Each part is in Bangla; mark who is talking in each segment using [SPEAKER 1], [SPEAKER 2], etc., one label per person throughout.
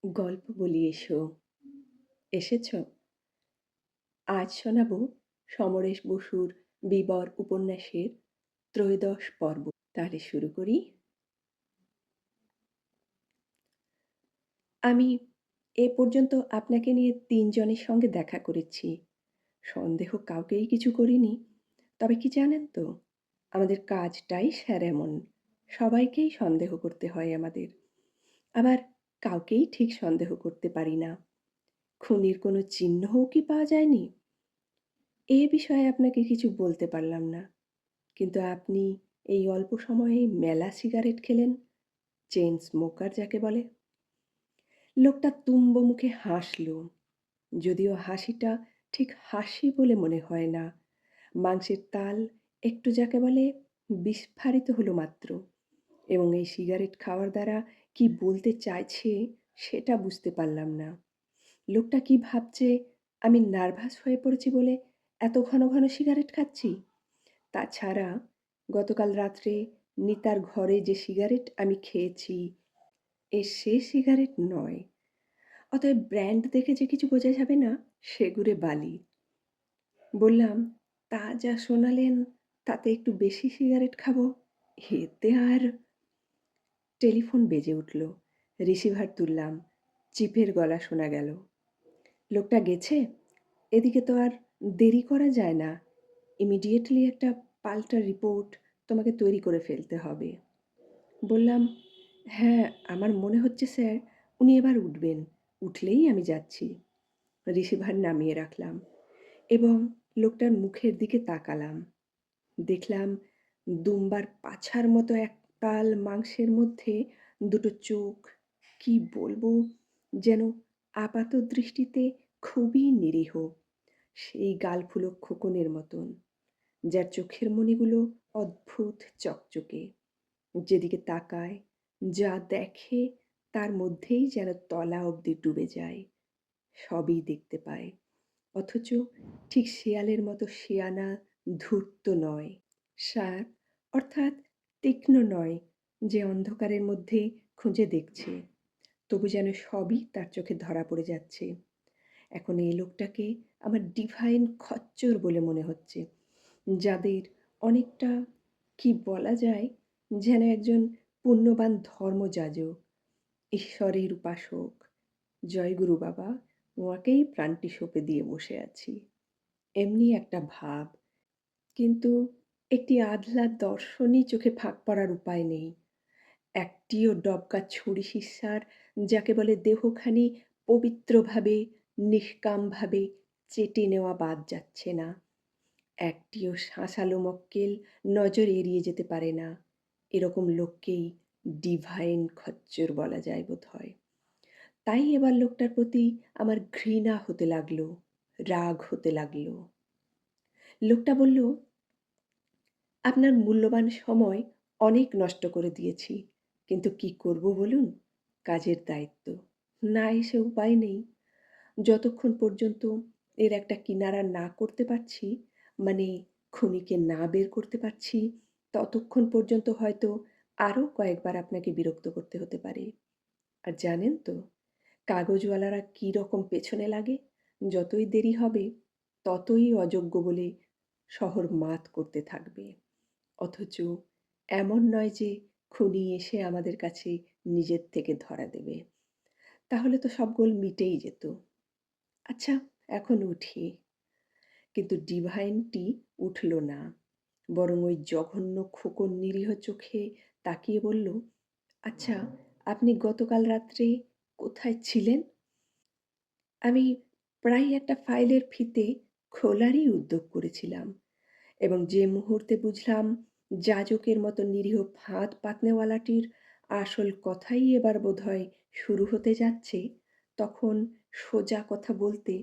[SPEAKER 1] গল্প বলি এসো। এসেছ? আজ শোনাব সমরেশ বসুর বিবর উপন্যাসের ত্রয়োদশ পর্ব। তাহলে শুরু করি। আমি এ পর্যন্ত আপনাকে নিয়ে ৩ জনের সঙ্গে দেখা করেছি। সন্দেহ কাউকেই কিছু করিনি। তবে কি জানেন তো? আমাদের কাজটাই স্যার এমন। সবাইকেই সন্দেহ করতে হয় আমাদের। আবার কাউকেই ঠিক সন্দেহ করতে পারি না। খুনির কোনো চিহ্নও কি পাওয়া যায়নি? এ বিষয়ে আপনাকে কিছু বলতে পারলাম না। কিন্তু আপনি এই অল্প সময়ে মেলা সিগারেট খেলেন, চেইন স্মোকার যাকে বলে। লোকটা তুম্ব মুখে হাসল, যদিও হাসিটা ঠিক হাসি বলে মনে হয় না। মাংসের তাল একটু যাকে বলে বিস্ফারিত হলো মাত্র, এবং এই সিগারেট খাওয়ার দ্বারা কি বলতে চাইছে সেটা বুঝতে পারলাম না। লোকটা কি ভাবছে আমি নার্ভাস হয়ে পড়েছি বলে এত ঘন ঘন সিগারেট খাচ্ছি? তাছাড়া গতকাল রাত্রে নিতার ঘরে যে সিগারেট আমি খেয়েছি, সে সিগারেট নয়। অতএব ব্র্যান্ড দেখে যে কিছু বোঝা যাবে না, সেগুড়ে বালি। বললাম, তা যা শোনালেন তাতে একটু বেশি সিগারেট খাবো, এতে আর। টেলিফোন বেজে উঠল। রিসিভার তুললাম। চিপের গলা শোনা গেল। লোকটা গেছে? এদিকে তো আর দেরি করা যায় না। ইমিডিয়েটলি একটা পাল্টা রিপোর্ট তোমাকে তৈরি করে ফেলতে হবে। বললাম, হ্যাঁ, আমার মনে হচ্ছে স্যার উনি এবার উঠবেন। উঠলেই আমি যাচ্ছি। রিসিভার নামিয়ে রাখলাম এবং লোকটার মুখের দিকে তাকালাম। দেখলাম দুম্বার পাছার মতো একতাল মাংসের মধ্যে দুটো চোখ। কি বলবো, যেন আপাত দৃষ্টিতে খুবই নিরীহ। সেই গালফুলো খোকনের মতন, যার চোখের মণিগুলো অদ্ভুত চকচকে। যেদিকে তাকায়, যা দেখে তার মধ্যেই যেন তলা অবধি ডুবে যায়। সবই দেখতে পায়, অথচ ঠিক শেয়ালের মতো শেয়ানা ধূর্ত নয়। শার্প অর্থাৎ তীক্ষ্ণ নয়, যে অন্ধকারের মধ্যে খুঁজে দেখছে, তবু যেন সবই তার চোখে ধরা পড়ে যাচ্ছে। এখন এই লোকটাকে আমার ডিভাইন খচ্চর বলে মনে হচ্ছে, যাদের অনেকটা কি বলা যায়, যেন একজন পুণ্যবান ধর্মযাজক, ঈশ্বরের উপাসক। জয় গুরু বাবা, ওয়াকেই প্রাণটি সঁপে দিয়ে বসে আছি, এমনি একটা ভাব। কিন্তু একটি আধলা দর্শনই চোখে ফাঁক পড়ার উপায় নেই। একটিও ডবকা ছুরি সিস্সার যাকে বলে দেহখানি পবিত্রভাবে নিষ্কামভাবে চেটে নেওয়া বাদ যাচ্ছে না। একটিও শাঁসালো মক্কেল নজর এড়িয়ে যেতে পারে না। এরকম লোককেই ডিভাইন খচ্চর বলা যায় বোধ হয়। তাই এবার লোকটার প্রতি আমার ঘৃণা হতে লাগলো, রাগ হতে লাগলো। লোকটা বলল, আপনার মূল্যবান সময় অনেক নষ্ট করে দিয়েছি, কিন্তু কি করব বলুন? কাজের দায়িত্ব। না এসে উপায় নেই। যতক্ষণ পর্যন্ত এর একটা কিনারা না করতে পারছি, মানে খুনিকে না বের করতে পারছি, ততক্ষণ পর্যন্ত হয়তো আরও কয়েকবার আপনাকে বিরক্ত করতে হতে পারে। আর জানেন তো, কাগজওয়ালারা কী রকম পেছনে লাগে? যতই দেরি হবে ততই অযোগ্য বলে শহর মাত করতে থাকবে। অথচ এমন নয় যে খুনি এসে আমাদের কাছে নিজের থেকে ধরা দেবে। তাহলে তো সব গোল মিটেই যেত। আচ্ছা, এখন উঠি। কিন্তু ডিভাইনটি উঠল না, বরং ওই জঘন্য খোকন নিরীহ চোখে তাকিয়ে বলল, আচ্ছা, আপনি গতকাল রাত্রে কোথায় ছিলেন? আমি প্রায় একটা ফাইলের ফিতে খোলারই উদ্যোগ করেছিলাম, এবং যে মুহূর্তে বুঝলাম যাজকের মতো নিরীহ ফাঁদ পাতনেওয়ালাটির আসল কথাই এবার বোধহয় শুরু হতে যাচ্ছে, তখন সোজা কথা বলতে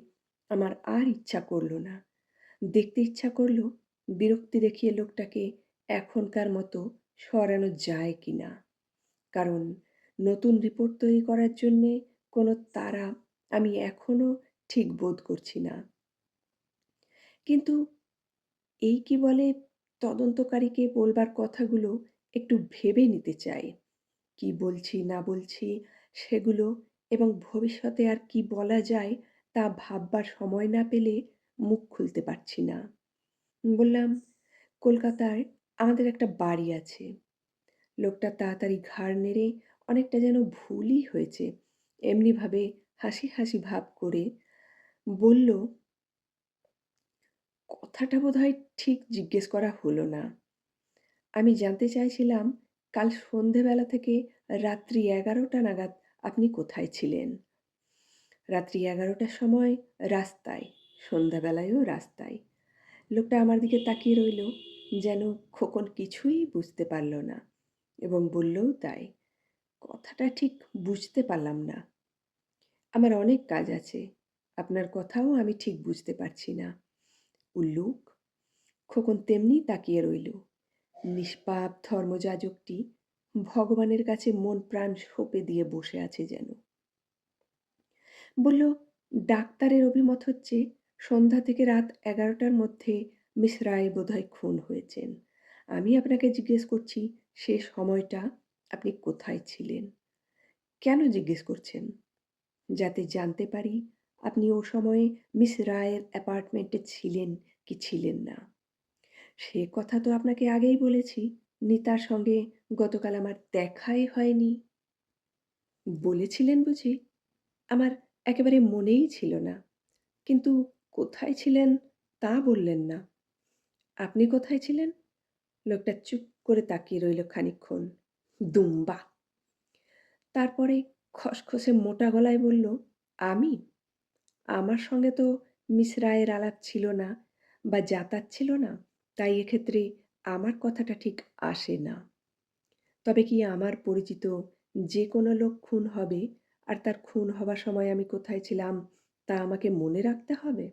[SPEAKER 1] আমার আর ইচ্ছা করল না। দেখতে ইচ্ছা করল বিরক্তি দেখিয়ে লোকটাকে এখনকার মতো সরানো যায় কি না। কারণ নতুন রিপোর্ট তৈরি করার জন্যে কোনো তাড়া আমি এখনো ঠিক বোধ করছি না। কিন্তু এই কি বলে, তদন্তকারীকে বলবার কথাগুলো একটু ভেবে নিতে চাই। কি বলছি না বলছি সেগুলো এবং ভবিষ্যতে আর কি বলা যায় তা ভাববার সময় না পেলে মুখ খুলতে পারছি না। বললাম, কলকাতায় আমাদের একটা বাড়ি আছে। লোকটা তাড়াতাড়ি ঘাড় নেড়ে অনেকটা যেন ভুলই হয়েছে এমনিভাবে হাসি হাসি ভাব করে বলল, কথাটা বোধহয় ঠিক জিজ্ঞেস করা হলো না। আমি জানতে চাইছিলাম কাল সন্ধেবেলা থেকে রাত্রি 11টা নাগাদ আপনি কোথায় ছিলেন? রাত্রি 11টার সময় রাস্তায়, সন্ধ্যাবেলায়ও রাস্তায়। লোকটা আমার দিকে তাকিয়ে রইল, যেন খোকন কিছুই বুঝতে পারল না এবং বললও তাই। কথাটা ঠিক বুঝতে পারলাম না। আমার অনেক কাজ আছে। আপনার কথাও আমি ঠিক বুঝতে পারছি না। উল্লুক। খোকন তেমনি তাকিয়ে রইল। নিষ্পাপ ধর্মযাজকটি ভগবানের কাছে মন প্রাণ সঁপে দিয়ে বসে আছে যেন। বলল, ডাক্তারের অভিমত হচ্ছে সন্ধ্যা থেকে রাত 11টার মধ্যে মিস রায় বোধহয় খুন হয়েছেন। আমি আপনাকে জিজ্ঞেস করছি সে সময়টা আপনি কোথায় ছিলেন? কেন জিজ্ঞেস করছেন? যাতে জানতে পারি আপনি ও সময়ে মিস রায়ের অ্যাপার্টমেন্টে ছিলেন কি ছিলেন না। সে কথা তো আপনাকে আগেই বলেছি, নিতার সঙ্গে গতকাল আমার দেখাই হয়নি। বলেছিলেন বুঝি? আমার একেবারে মনেই ছিল না। কিন্তু কোথায় ছিলেন তা বললেন না। আপনি কোথায় ছিলেন? লোকটা চুপ করে তাকিয়ে রইল খানিকক্ষণ। দুম্বা। তারপরে খসখসে মোটা গলায় বলল, আমি? আমার সঙ্গে তো মিস রায়ের আলাপ ছিল না বা যাতায়াত ছিল না, তাই এক্ষেত্রে আমার কথাটা ঠিক আসে না। তবে কি আমার পরিচিত যে কোনো লোক খুন হবে আর তার খুন হবার সময় আমি কোথায় ছিলাম তা আমাকে মনে রাখতে হবে?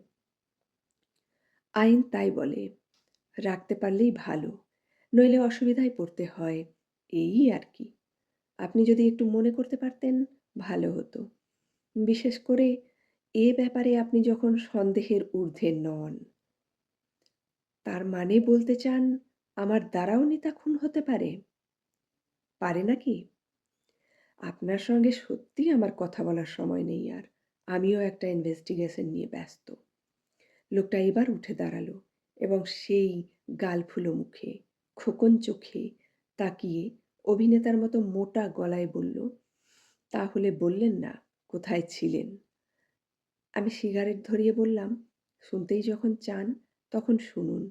[SPEAKER 1] আইন তাই বলে। রাখতে পারলেই ভালো, নইলে অসুবিধায় পড়তে হয়, এই আর কি। আপনি যদি একটু মনে করতে পারতেন ভালো হতো। বিশেষ করে এ ব্যাপারে আপনি যখন সন্দেহের ঊর্ধ্বে নন। তার মানে বলতে চান আমার দ্বারাও নিতা খুন হতে পারে? পারে নাকি? আপনার সঙ্গে সত্যিই আমার কথা বলার সময় নেই আর। আমিও একটা ইনভেস্টিগেশন নিয়ে ব্যস্ত। লোকটা এবার উঠে দাঁড়ালো এবং সেই গালফুলো মুখে, খোকন চোখে তাকিয়ে অভিনেতার মতো মোটা গলায় বলল, তাহলে বললেন না কোথায় ছিলেন? আমি সিগারেট ধরিয়ে বললাম, শুনতেই যখন চান তখন শুনুন।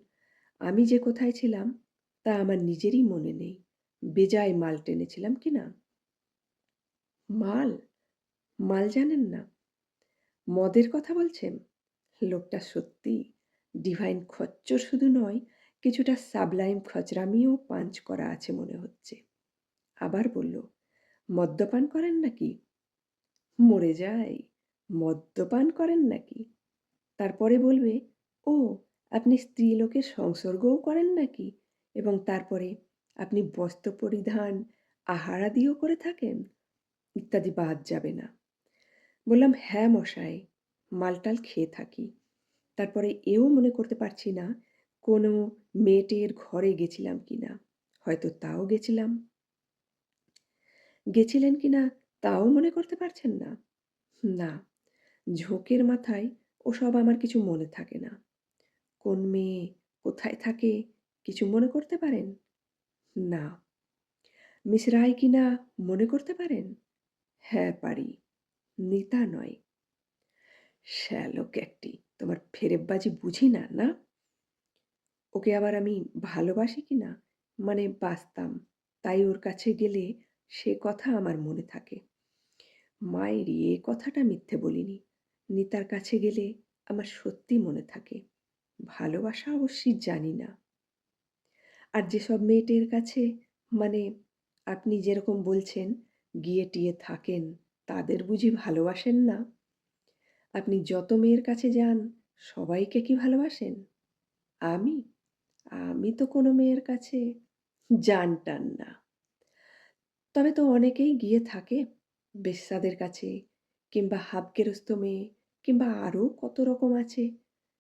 [SPEAKER 1] আমি যে কোথায় ছিলাম তা আমার নিজেরই মনে নেই। বেজায় মাল টেনেছিলাম কি না? মাল? মাল জানেন না? মদের কথা বলছেন? লোকটা সত্যি ডিভাইন খচ্চর শুধু নয়, কিছুটা সাবলাইম খচরামিও পাঞ্চ করা আছে মনে হচ্ছে। আবার বলল, মদ্যপান করেন নাকি? মরে যাই, মদ্যপান করেন নাকি? তারপরে বলবে, ও আপনি স্ত্রীলোকের সংসর্গও করেন নাকি? এবং তারপরে আপনি বস্ত্র পরিধান আহারাদিও করে থাকেন? ইত্যাদি বাদ যাবে না। বললাম, হ্যাঁ মশাই, মালটাল খেয়ে থাকি। তারপরে এও মনে করতে পারছি না কোনো মেয়েটের ঘরে গেছিলাম কিনা। হয়তো তাও গেছিলাম। গেছিলেন কিনা তাও মনে করতে পারছেন না? না, ঝোঁকের মাথায় ওসব আমার কিছু মনে থাকে না। কোন মেয়ে কোথায় থাকে কিছু মনে করতে পারেন? না। মিস রায় কিনা মনে করতে পারেন? হ্যাঁ পারি। নিতা নয়। শ্যালক একটি, তোমার ফেরেববাজি বুঝি না, না? ওকে আবার আমি ভালোবাসি কিনা, মানে বাসতাম, তাই ওর কাছে গেলে সে কথা আমার মনে থাকে। মায়েরি, এ কথাটা মিথ্যে বলিনি। নিতার কাছে গেলে আমার সত্যি মনে থাকে। ভালোবাসা অবশ্যই জানি না। আর যেসব মেয়েটের কাছে, মানে আপনি যেরকম বলছেন গিয়ে টিয়ে থাকেন, তাদের বুঝি ভালোবাসেন না? আপনি যত মেয়ের কাছে যান সবাইকে কি ভালোবাসেন? আমি? আমি তো কোনো মেয়ের কাছে জানটান না। তবে তো অনেকেই গিয়ে থাকে বেশ্যাদের কাছে, কিংবা হাবগেরস্ত মেয়ে, কিংবা আরও কত রকম আছে।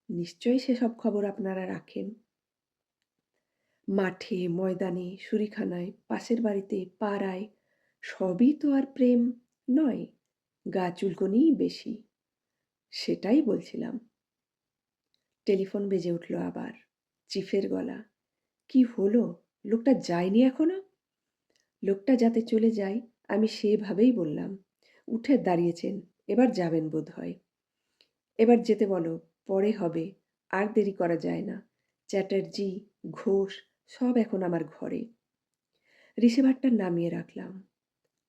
[SPEAKER 1] নিশ্চয়ই সেসব খবর আপনারা রাখেন। মাঠে, ময়দানে, শুরিখানায়, পাশের বাড়িতে, পাড়ায়, সবই তো আর প্রেম নয়। গা চুলকনিই বেশি। সেটাই বলছিলাম। টেলিফোন বেজে উঠল আবার। চিফের গলা। কি হলো? লোকটা যায়নি এখনো? লোকটা যাতে চলে যায় আমি সেভাবেই বললাম। উঠে দাঁড়িয়েছেন, এবার যাবেন বোধহয়। এবার যেতে বলো, পরে হবে, আর দেরি করা যায় না। চ্যাটার্জি, ঘোষ সব এখন আমার ঘরে। রিসিভারটা নামিয়ে রাখলাম।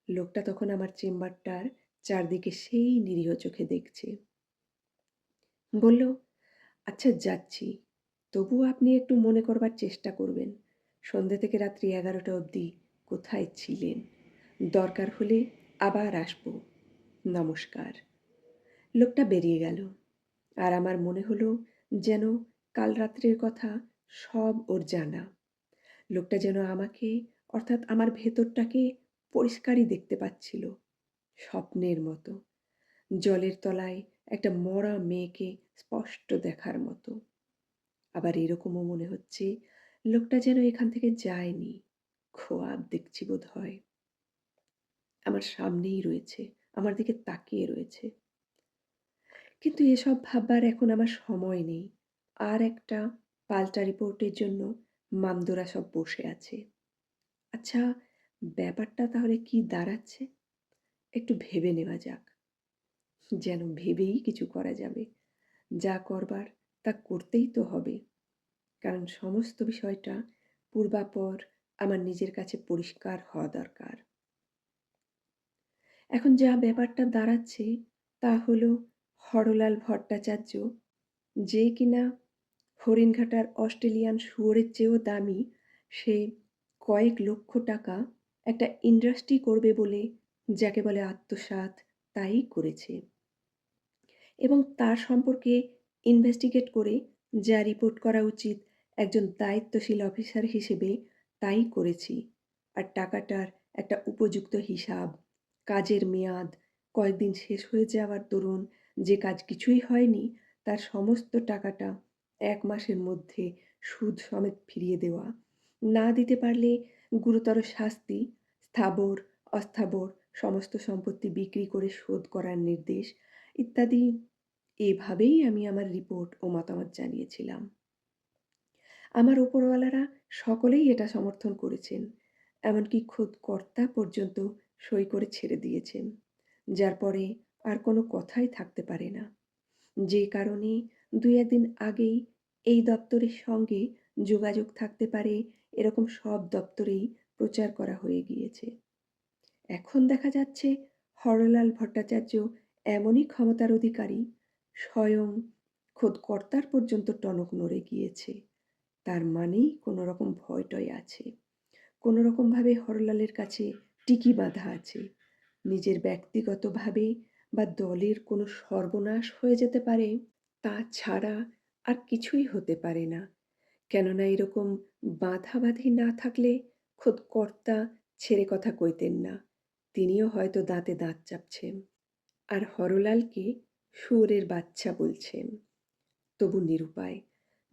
[SPEAKER 1] লোকটা তখন আমার চেম্বারটার চারদিকে সেই নিরীহ চোখে দেখছে। বলল, আচ্ছা যাচ্ছি, তবুও আপনি একটু মনে করবার চেষ্টা করবেন সন্ধ্যে থেকে রাত্রি 11টা অবধি কোথায় ছিলেন। দরকার হলে আবার আসবো। নমস্কার। লোকটা বেরিয়ে গেল। আর আমার মনে হলো যেন কাল রাত্রের কথা সব ওর জানা। লোকটা যেন আমাকে, অর্থাৎ আমার ভেতরটাকে পরিষ্কারই দেখতে পাচ্ছিল, স্বপ্নের মতো, জলের তলায় একটা মরা মেয়েকে স্পষ্ট দেখার মতো। আবার এরকমও মনে হচ্ছে লোকটা যেন এখান থেকে যায়নি, খোয়াব দেখছি বোধ হয়। আমার সামনেই রয়েছে, আমার দিকে তাকিয়ে রয়েছে। কিন্তু এসব ভাববার এখন আমার সময় নেই। আর একটা পাল্টা রিপোর্টের জন্য মামদোরা সব বসে আছে। আচ্ছা, ব্যাপারটা তাহলে কি দাঁড়াচ্ছে? একটু ভেবে নেওয়া যাক। যেন ভেবেই কিছু করা যাবে। যা করবার তা করতেই তো হবে। কারণ সমস্ত বিষয়টা পূর্বাপর আমার নিজের কাছে পরিষ্কার হওয়া দরকার। এখন যা ব্যাপারটা দাঁড়াচ্ছে তা হলো হরলাল ভট্টাচার্য, যে কিনা হরিণঘাটার অস্ট্রেলিয়ান শুয়োরের চেয়েও দামি, সে কয়েক লক্ষ টাকা একটা ইন্ডাস্ট্রি করবে বলে যাকে বলে আত্মসাৎ, তাই করেছে। এবং তার সম্পর্কে ইনভেস্টিগেট করে যা রিপোর্ট করা উচিত একজন দায়িত্বশীল অফিসার হিসেবে তাই করেছি। আর টাকাটার একটা উপযুক্ত হিসাব, কাজের মেয়াদ, কয়েকদিন শেষ হয়ে যাওয়ার দরুন যে কাজ কিছুই হয়নি তার সমস্ত টাকাটা 1 মাসের মধ্যে সুদ সমেত ফিরিয়ে দেওয়া, না দিতে পারলে গুরুতর শাস্তি, স্থাবর অস্থাবর সমস্ত সম্পত্তি বিক্রি করে শোধ করার নির্দেশ ইত্যাদি। এভাবেই আমি আমার রিপোর্ট ও মতামত জানিয়েছিলাম। আমার ওপরওয়ালারা সকলেই এটা সমর্থন করেছেন। এমনকি খোদ কর্তা পর্যন্ত সই করে ছেড়ে দিয়েছেন। যার পরে আর কোনো কথাই থাকতে পারে না। যে কারণে 2-1 দিন আগেই এই দপ্তরের সঙ্গে যোগাযোগ থাকতে পারে এরকম সব দপ্তরেই প্রচার করা হয়ে গিয়েছে। এখন দেখা যাচ্ছে হরলাল ভট্টাচার্য এমনই ক্ষমতার অধিকারী, স্বয়ং খোদ কর্তার পর্যন্ত টনক নড়ে গিয়েছে। তার মানেই কোনো রকম ভয়-টয় আছে। কোনো রকমভাবে হরলালের কাছে টিকি বাঁধা আছে। নিজের ব্যক্তিগতভাবে বা দলের কোনো সর্বনাশ হয়ে যেতে পারে, তা ছাড়া আর কিছুই হতে পারে না। কেননা এরকম বাঁধাবাঁধি না থাকলে খোদ কর্তা ছেড়ে কথা কইতেন না। তিনিও হয়তো দাঁতে দাঁত চাপছেন। আর হরলালকে শুয়োরের বাচ্চা বলছেন। তবু নিরুপায়।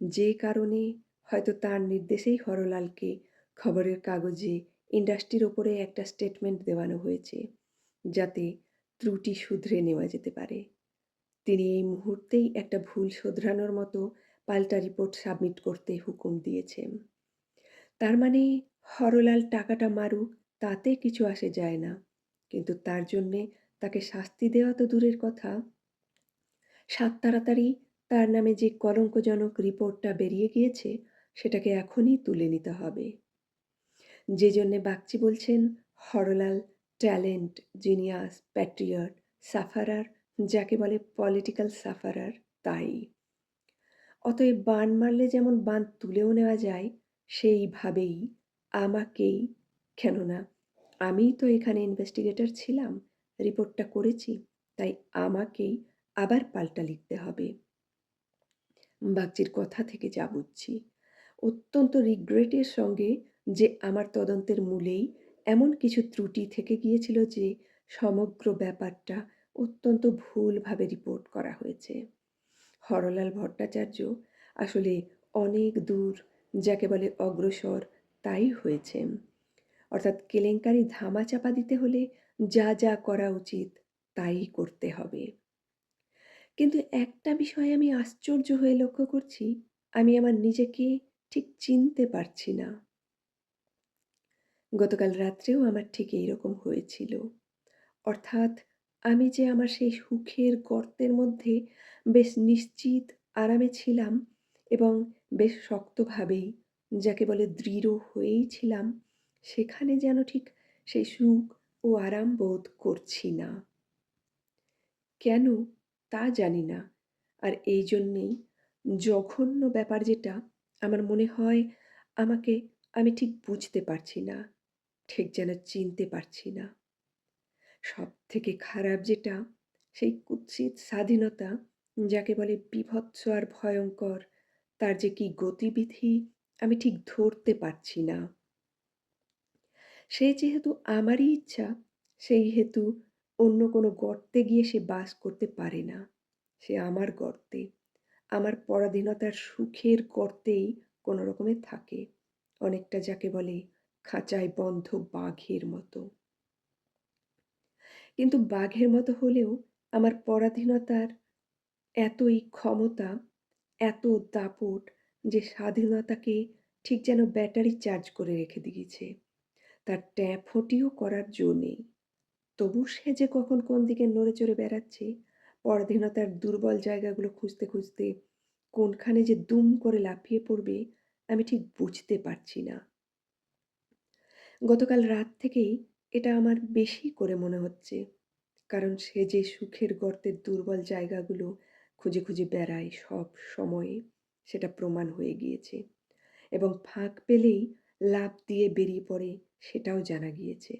[SPEAKER 1] যে কারণে হয়তো তার নির্দেশেই হরলালকে খবরের কাগজে ইন্ডাস্ট্রির ওপরে একটা স্টেটমেন্ট দেওয়ানো হয়েছে, যাতে ত্রুটি শুধরে নেওয়া যেতে পারে। তিনি এই মুহূর্তেই একটা ভুল শোধরানোর মতো পাল্টা রিপোর্ট সাবমিট করতে হুকুম দিয়েছেন। তার মানে হরলাল টাকাটা মারুক, তাতে কিছু আসে যায় না। কিন্তু তার জন্যে তাকে শাস্তি দেওয়া তো দূরের কথা, সাত তাড়াতাড়ি তার নামে যে কলঙ্কজনক রিপোর্টটা বেরিয়ে গিয়েছে সেটাকে এখনই তুলে নিতে হবে। যে জন্যে বাগচি বলছেন Haralal talent, genius, patriot, sufferer, যাকে বলে পলিটিক্যাল সাফারার, তাই। অতএব বান মারলে যেমন বান তুলেও নেওয়া যায় সেইভাবেই আমাকেই, কেননা আমিই তো এখানে ইনভেস্টিগেটর ছিলাম, রিপোর্টটা করেছি, তাই আমাকেই আবার পাল্টা লিখতে হবে। বাগচির কথা থেকে যা বুঝছি, অত্যন্ত রিগ্রেটের সঙ্গে যে আমার তদন্তের মূলেই এমন কিছু ত্রুটি থেকে গিয়েছিল যে সমগ্র ব্যাপারটা অত্যন্ত ভুলভাবে রিপোর্ট করা হয়েছে। হরলাল ভট্টাচার্য আসলে অনেক দূর, যাকে বলে অগ্রসর, তাই হয়েছেন। অর্থাৎ কেলেঙ্কারি ধামাচাপা দিতে হলে যা যা করা উচিত তাই করতে হবে। কিন্তু একটা বিষয়ে আমি আশ্চর্য হয়ে লক্ষ্য করছি, আমি আমার নিজেকে ঠিক চিনতে পারছি না। গতকাল রাত্রেও আমার ঠিক এইরকম হয়েছিল। অর্থাৎ আমি যে আমার সেই সুখের গর্তের মধ্যে বেশ নিশ্চিত আরামে ছিলাম এবং বেশ শক্তভাবেই যাকে বলে দৃঢ় হয়েই ছিলাম, সেখানে যেন ঠিক সেই সুখ ও আরাম বোধ করছি না। কেন তা জানি না। আর এই জন্যেই জঘন্য ব্যাপার যেটা আমার মনে হয় আমাকে আমি ঠিক বুঝতে পারছি না। ঠিক যেন চিনতে পারছি না। সবথেকে খারাপ যেটা, সেই কুৎসিত স্বাধীনতা যাকে বলে বীভৎস আর ভয়ঙ্কর, তার যে কি গতিবিধি আমি ঠিক ধরতে পারছি না। সে যেহেতু আমারই ইচ্ছা, সেই হেতু অন্য কোনো গর্তে গিয়ে সে বাস করতে পারে না। সে আমার গর্তে, আমার পরাধীনতার সুখের গর্তেই কোনো রকমে থাকে। অনেকটা যাকে বলে খাঁচায় বন্ধ বাঘের মতো। কিন্তু বাঘের মতো হলেও আমার পরাধীনতার এতই ক্ষমতা, এত দাপট যে স্বাধীনতাকে ঠিক যেন ব্যাটারি চার্জ করে রেখে দিয়েছে। তার ট্যাঁ-ফোঁটিও করার জো নেই। তবু সে যে কখন কোন দিকে নড়ে চড়ে বেড়াচ্ছে, পরাধীনতার দুর্বল জায়গাগুলো খুঁজতে, খুঁজতে কোনখানে যে দুম করে লাফিয়ে পড়বে আমি ঠিক বুঝতে পারছি না। গতকাল রাত থেকেই এটা আমার বেশি করে মনে হচ্ছে। কারণ সে যে সুখের গর্তের দুর্বল জায়গাগুলো খুঁজে, খুঁজে বেড়ায় সব সময়ে, সেটা প্রমাণ হয়ে গিয়েছে। এবং ফাঁক পেলেই লাফ দিয়ে বেরিয়ে পড়ে সেটাও জানা গিয়েছে।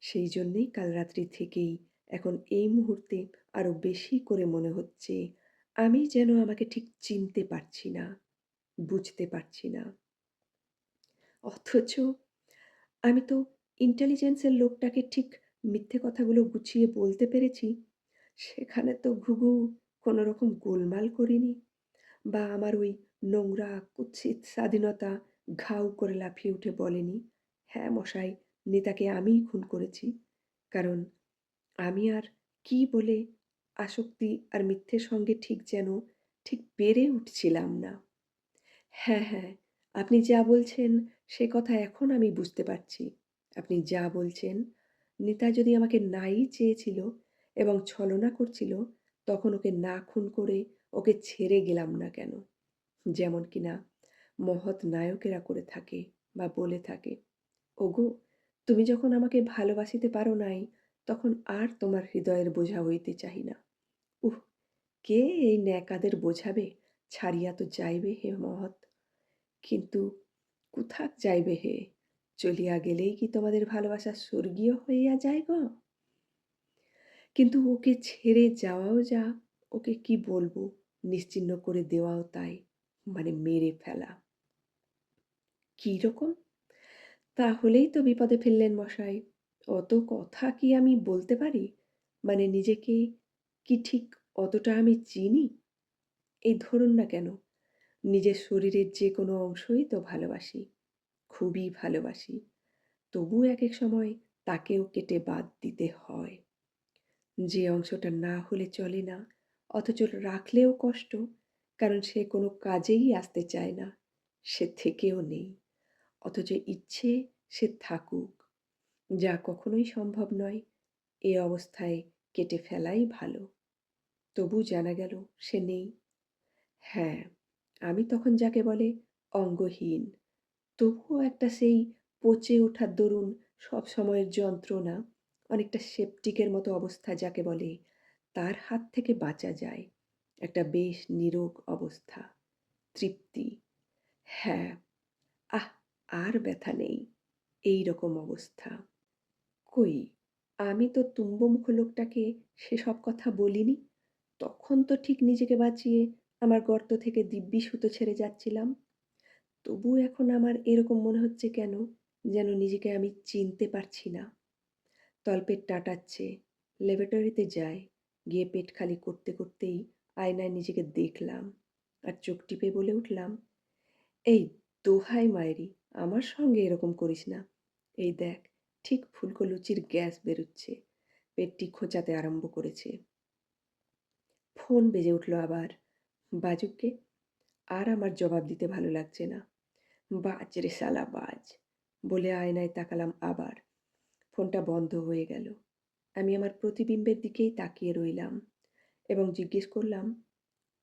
[SPEAKER 1] সেই জন্যেই কাল রাত্রি থেকেই এখন এই মুহূর্তে আরো বেশি করে মনে হচ্ছে, আমি যেন আমাকে ঠিক চিনতে পারছি না, বুঝতে পারছি না। অথচ আমি তো ইন্টেলিজেন্সের লোকটাকে ঠিক মিথ্যে কথাগুলো গুছিয়ে বলতে পেরেছি, সেখানে তো ঘুঘু কোনো রকম গোলমাল করিনি বা আমার ওই নোংরা কুৎসিত স্বাধীনতা ঘাউ করে লাফিয়ে উঠে বলেনি, হ্যাঁ মশাই, নেতাকে আমিই খুন করেছি। কারণ আমি আর কি বলে আসক্তি আর মিথ্যের সঙ্গে ঠিক যেন ঠিক পেরে উঠছিলাম না। হ্যাঁ, হ্যাঁ, আপনি যা বলছেন সে কথা এখন আমি বুঝতে পারছি। আপনি যা বলছেন, নেতা যদি আমাকে নাই চেয়েছিল এবং ছলনা করছিল, তখন ওকে না খুন করে ওকে ছেড়ে গেলাম না কেন? যেমন কিনা মহৎ নায়কেরা করে থাকে বা বলে থাকে, ওগো তুমি যখন আমাকে ভালোবাসিতে পারো নাই, তখন আর তোমার হৃদয়ের বোঝা হইতে চাহি না। উহ! কে এই ন্যাকাদের বোঝাবে? ছাড়িয়া তো যাইবে হে মহৎ। কিন্তু কোথাক যাইবে হে? চলিয়া গেলেই কি তোমাদের ভালোবাসা স্বর্গীয় হইয়া যায় গো? কিন্তু ওকে ছেড়ে যাওয়াও যা, ওকে কি বলবো? নিশ্চিহ্ন করে দেওয়াও তাই। মানে মেরে ফেলা। কী রকম? তাহলেই তো বিপদে ফেললেন মশাই। অত কথা কি আমি বলতে পারি? মানে নিজেকে কি ঠিক অতটা আমি চিনি? এই ধরুন না কেন, নিজের শরীরের যে কোনো অংশই তো ভালোবাসি, খুবই ভালোবাসি। তবু একেক সময় তাকেও কেটে বাদ দিতে হয়। যে অংশটা না হলে চলে না, অথচ রাখলেও কষ্ট, কারণ সে কোনো কাজেই আসতে চায় না। সে থেকেও নেই। অথচ ইচ্ছে সে থাকুক। যা কখনোই সম্ভব নয়, এ অবস্থায় কেটে ফেলাই ভালো। তবু জানা গেল সে নেই। হ্যাঁ, আমি তখন যাকে বলে অঙ্গহীন। তবুও একটা সেই পচে ওঠার দরুন সবসময়ের যন্ত্রণা, অনেকটা সেপটিকের মতো অবস্থা যাকে বলে, তার হাত থেকে বাঁচা যায়। একটা বেশ নিরোগ অবস্থা, তৃপ্তি। হ্যাঁ, আহ! আর ব্যথা নেই। এই রকম অবস্থা। কই, আমি তো তুম্বমুখ লোকটাকে সেসব কথা বলিনি। তখন তো ঠিক নিজেকে বাঁচিয়ে আমার গর্ত থেকে দিব্যি সুতো ছেড়ে যাচ্ছিলাম। তবু এখন আমার এরকম মনে হচ্ছে কেন? যেন নিজেকে আমি চিনতে পারছি না। তলপেট টাটাচ্ছে। ল্যাবরেটরিতে যাই। গিয়ে পেট খালি করতে করতেই আয়নায় নিজেকে দেখলাম। আর চোখ টিপে বলে উঠলাম, এই দোহাই মায়েরি, আমার সঙ্গে এরকম করিস না। এই দেখ, ঠিক ফুলকো লুচির গ্যাস বেরুচ্ছে। পেটটি খোঁচাতে আরম্ভ করেছে। ফোন বেজে উঠল আবার। বাজুককে। আর আমার জবাব দিতে ভালো লাগছে না। বাজ রে শালা বাজ বলে আয়নায় তাকালাম আবার। ফোনটা বন্ধ হয়ে গেল। আমি আমার প্রতিবিম্বের দিকেই তাকিয়ে রইলাম এবং জিজ্ঞেস করলাম,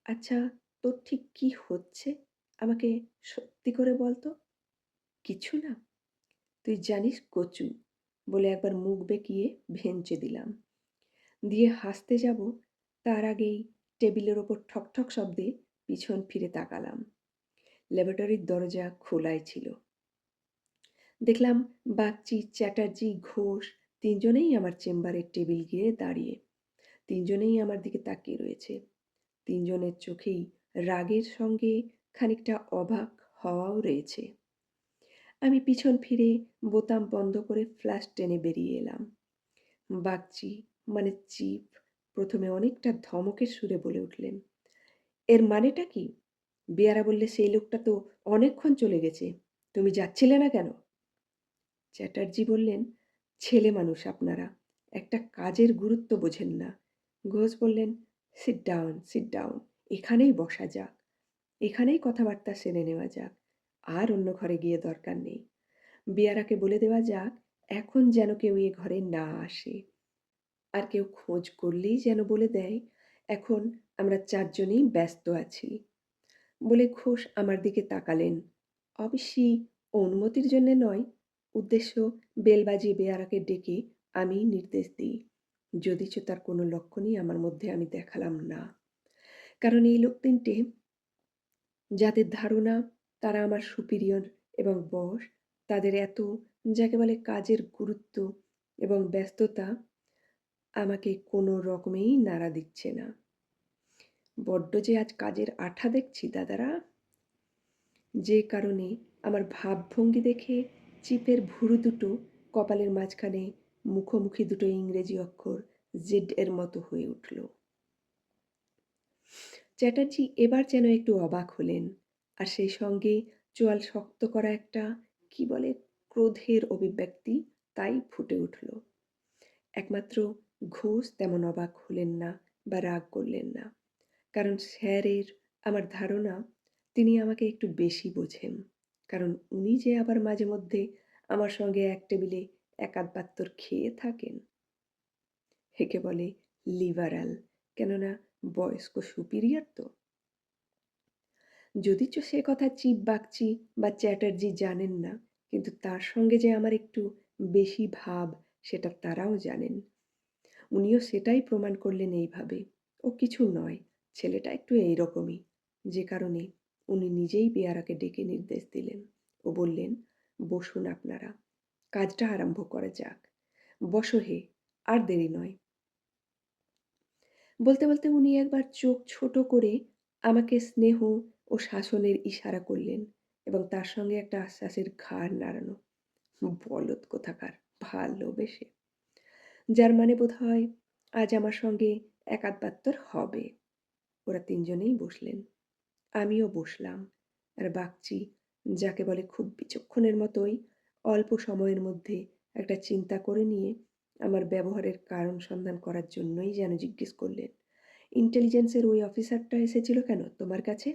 [SPEAKER 1] আচ্ছা, তোর ঠিক কি হচ্ছে? আমাকে সত্যি করে বল তো। কিছু না? তুই জানিস কচু, বলে একবার মুখ বেঁকিয়ে ভেঙচে দিলাম। দিয়ে হাসতে যাব তার আগেই টেবিলের ওপর ঠকঠক শব্দে পিছন ফিরে তাকালাম। ল্যাবরেটরির দরজা খোলাই ছিল। দেখলাম বাগচি, চ্যাটার্জি, ঘোষ তিনজনেই আমার চেম্বারের টেবিল ঘিরে দাঁড়িয়ে। তিনজনেই আমার দিকে তাকিয়ে রয়েছে। তিনজনের চোখেই রাগের সঙ্গে খানিকটা অবাক হওয়াও রয়েছে। আমি পিছন ফিরে বোতাম বন্ধ করে ফ্ল্যাশ টেনে বেরিয়ে এলাম। বাগচি মানে চিফ প্রথমে অনেকটা ধমকের সুরে বলে উঠলেন, এর মানেটা কি? বেয়ারা বললে সেই লোকটা তো অনেকক্ষণ চলে গেছে, তুমি যাচ্ছিলে না কেন? চ্যাটার্জি বললেন, ছেলে মানুষ আপনারা, একটা কাজের গুরুত্ব বোঝেন না। ঘোষ বললেন, সিট ডাউন, সিট ডাউন, এখানেই বসা যাক, এখানেই কথাবার্তা সেরে নেওয়া যাক, আর অন্য ঘরে গিয়ে দরকার নেই। বেয়ারাকে বলে দেওয়া যাক এখন যেন কেউ এ ঘরে না আসে। আর কেউ খোঁজ করলেই যেন বলে দেয় এখন আমরা চারজনেই ব্যস্ত আছি। বলে ঘোষ আমার দিকে তাকালেন। অবশ্যই অনুমতির জন্যে নয়, উদ্দেশ্য বেল বাজিয়ে বেয়ারাকে ডেকে আমি নির্দেশ দিই। যদিচ তার কোনো লক্ষণই আমার মধ্যে আমি দেখালাম না। কারণ এই লোক তিনটে, যাদের ধারণা তারা আমার সুপিরিয়র এবং বস, তাদের এত যাকে বলে কাজের গুরুত্ব এবং ব্যস্ততা আমাকে কোনো রকমেই নাড়া দিচ্ছে না। বড্ড যে আজ কাজের আঠা দেখছি দাদারা। যে কারণে আমার ভাবভঙ্গি দেখে চিপের ভুরু দুটো কপালের মাঝখানে মুখোমুখি দুটো ইংরেজি অক্ষর জেড এর মতো হয়ে উঠল। চ্যাটার্জি এবার যেন একটু অবাক হলেন, আর সেই সঙ্গে চোয়াল শক্ত করা একটা কি বলে ক্রোধের অভিব্যক্তি তাই ফুটে উঠল। একমাত্র ঘোষ তেমন অবাক হলেন না বা রাগ করলেন না, কারণ স্যারের আমার ধারণা তিনি আমাকে একটু বেশি বোঝেন। কারণ উনি যে আবার মাঝে মধ্যে আমার সঙ্গে এক টেবিলে এক আধ পাত্তর খেয়ে থাকেন। একে বলে লিবারাল, কেননা বয়স্ক সুপিরিয়র তো। যদিচ সে কথা চিপ বাগচি বা চ্যাটার্জি জানেন না, কিন্তু তার সঙ্গে যে আমার একটু বেশি ভাব সেটা তারাও জানেন। উনিও সেটাই প্রমাণ করলেন এইভাবে, ও কিছু নয়, ছেলেটা একটু এইরকমই। যে কারণে উনি নিজেই বেয়ারাকে ডেকে নির্দেশ দিলেন ও বললেন, বসুন আপনারা, কাজটা আরম্ভ করা যাক। বসো হে, আর দেরি নয়। বলতে বলতে উনি একবার চোখ ছোট করে আমাকে স্নেহ ও শাসনের ইশারা করলেন এবং তার সঙ্গে একটা আশ্বাসের ঘাড় নাড়ানো। বলদ কোথাকার, ভালোবেসে। যার মানে বোধ হয় আজ আমার সঙ্গে এক আধ পাত্তর হবে। ওরা তিনজনেই বসলেন। আমিও বসলাম। আর বাগচি, যাকে বলে খুব বিচক্ষণের মতোই অল্প সময়ের মধ্যে একটা চিন্তা করে নিয়ে আমার ব্যবহারের কারণ সন্ধান করার জন্যই যেন জিজ্ঞেস করলেন, ইন্টেলিজেন্সের ওই অফিসারটা এসেছিল কেন তোমার কাছে?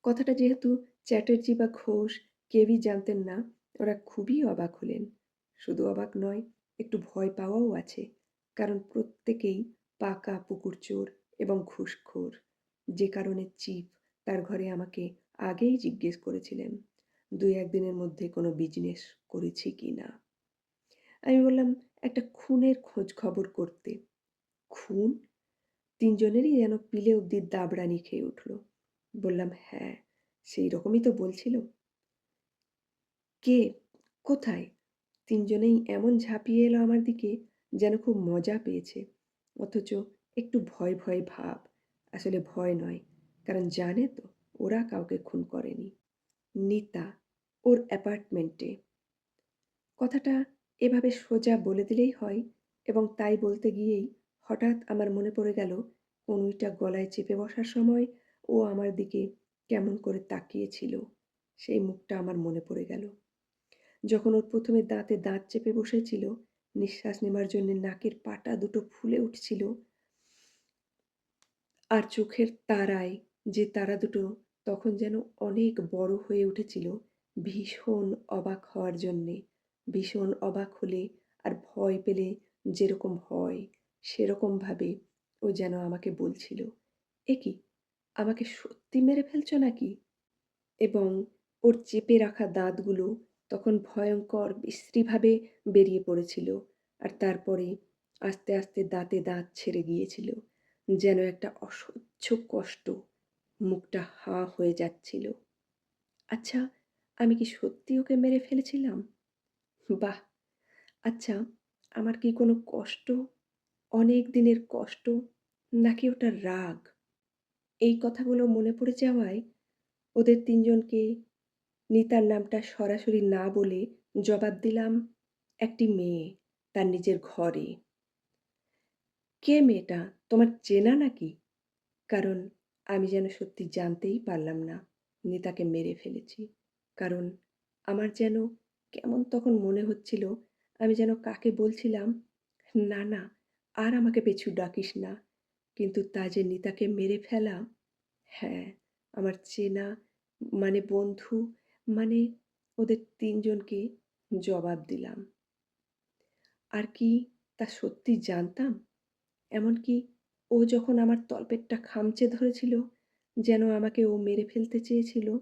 [SPEAKER 1] কথাটা যেহেতু চ্যাটার্জি বা ঘোষ কেউই জানতেন না, ওরা খুবই অবাক হলেন। শুধু অবাক নয়, একটু ভয় পাওয়াও আছে, কারণ প্রত্যেকেই পাকা পুকুরচোর এবং ঘুষখোর। যে কারণে চিফ তার ঘরে আমাকে আগেই জিজ্ঞেস করেছিলেন দুই একদিনের মধ্যে কোনো বিজনেস করেছি কি না। আমি বললাম একটা খুনের খোঁজ খবর করতে। খুন? তিনজনেরই যেন পিলে অবধি দাবড়ানি খেয়ে উঠল। বললাম, হ্যাঁ, সেই রকমই তো বলছিল। কে? কোথায়? তিনজনেই এমন ঝাঁপিয়ে এলো আমার দিকে যেন খুব মজা পেয়েছে, অথচ একটু ভয় ভয় ভাব। আসলে ভয় নয়, কারণ জানে তো ওরা কাউকে খুন করেনি। নিতা, ওর অ্যাপার্টমেন্টে। কথাটা এভাবে সোজা বলে দিলেই হয়, এবং তাই বলতে গিয়েই হঠাৎ আমার মনে পড়ে গেল কনুইটা গলায় চেপে বসার সময় ও আমার দিকে কেমন করে তাকিয়েছিল। সেই মুখটা আমার মনে পড়ে গেল। যখন ওর প্রথমে দাঁতে দাঁত চেপে বসেছিল, নিঃশ্বাস নেবার জন্যে নাকের পাটা দুটো ফুলে উঠছিল। আর চোখের তারায় যে তারা দুটো তখন যেন অনেক বড় হয়ে উঠেছিল ভীষণ অবাক হওয়ার জন্যে। ভীষণ অবাক হলে আর ভয় পেলে যেরকম হয় সেরকমভাবে ও যেন আমাকে বলছিল, "এ কি? আমাকে সত্যি মেরে ফেলছো নাকি?" এবং ওর চেপে রাখা দাঁতগুলো তখন ভয়ংকর বিশ্রীভাবে বেরিয়ে পড়েছিল। আর তারপরে আস্তে, আস্তে দাঁতে দাঁত ছেড়ে গিয়েছিল। যেন একটা অসহ্য কষ্ট। মুখটা হাঁ হয়ে যাচ্ছিল। আচ্ছা, আমি কি সত্যি ওকে মেরে ফেলেছিলাম? বাহ! আচ্ছা, আমার কি কোনো কষ্ট? অনেক দিনের কষ্ট? নাকি ওটা রাগ? এই কথাগুলো মনে পড়ে যাওয়ায় ওদের ৩ জনকে নিতার নামটা সরাসরি না বলে জবাব দিলাম, "একটি মেয়ে, তার নিজের ঘরে।" "কে মেয়েটা? তোমার চেনা নাকি?" কারণ আমি যেন সত্যি জানতেই পারলাম না নিতাকে মেরে ফেলেছি। কারণ আমার যেন কেমন তখন মনে হচ্ছিল, আমি যেন কাকে বলছিলাম, "না, না, আর আমাকে পিছু ডাকিস না।" কিন্তু তা যে নিতাকে মেরে ফেলা, হ্যাঁ, আমার চেনা মানে বন্ধু মানে ওদের ৩ জনকে জবাব দিলাম। আর কি তা সত্যি জানতাম? এমনকি ও যখন আমার তলপেটটা খামচে ধরেছিল, যেন আমাকে ও মেরে ফেলতে চেয়েছিল,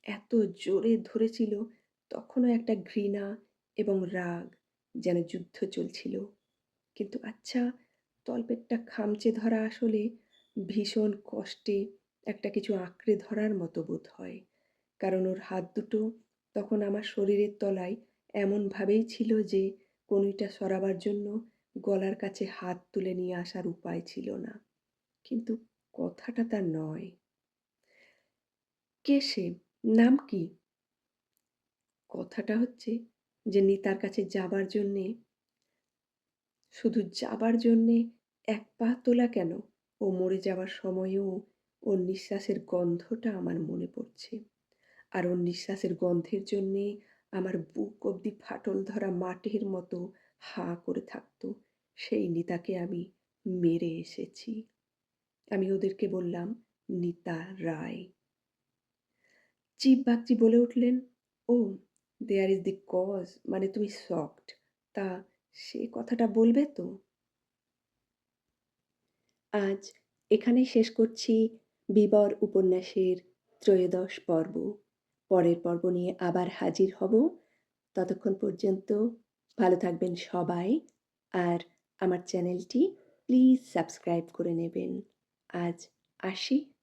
[SPEAKER 1] এত জোরে ধরেছিল, তখনও একটা ঘৃণা এবং রাগ যেন যুদ্ধ চলছিল। কিন্তু আচ্ছা, তলপেটটা খামচে ধরা আসলে ভীষণ কষ্টে একটা কিছু আঁকড়ে ধরার মতো বোধ হয়। কারণ ওর হাত দুটো তখন আমার শরীরের তলায় এমনভাবেই ছিল যে কনুইটা সরাবার জন্য গলার কাছে হাত তুলে নিয়ে আসার উপায় ছিল না। কিন্তু কথাটা তা নয়। কে সে? নাম কি? কথাটা হচ্ছে যে নিতার কাছে যাবার জন্যে শুধু যাবার জন্যে এক পা তোলা কেন, ও মরে যাবার সময়েও ওর নিঃশ্বাসের গন্ধটা আমার মনে পড়ছে। আর ওর নিঃশ্বাসের গন্ধের জন্যে আমার বুক অব্দি ফাটল ধরা মাটির মতো হাঁ করে থাকতো। সেই নিতাকে আমি মেরে এসেছি। আমি ওদেরকে বললাম, "নিতা রায়।" চিপ বাগচি বলে উঠলেন, "ও! দেয়ার ইজ দি কজ মানে তুমি শকড। তা সে কথাটা বলবে তো?" আজ এখানেই শেষ করছি বিবর উপন্যাসের ত্রয়োদশ পর্ব। পরের পর্ব নিয়ে আবার হাজির হব। ততক্ষণ পর্যন্ত ভালো থাকবেন সবাই। আর আমার চ্যানেলটি প্লিজ সাবস্ক্রাইব করে নেবেন। আজ আসি।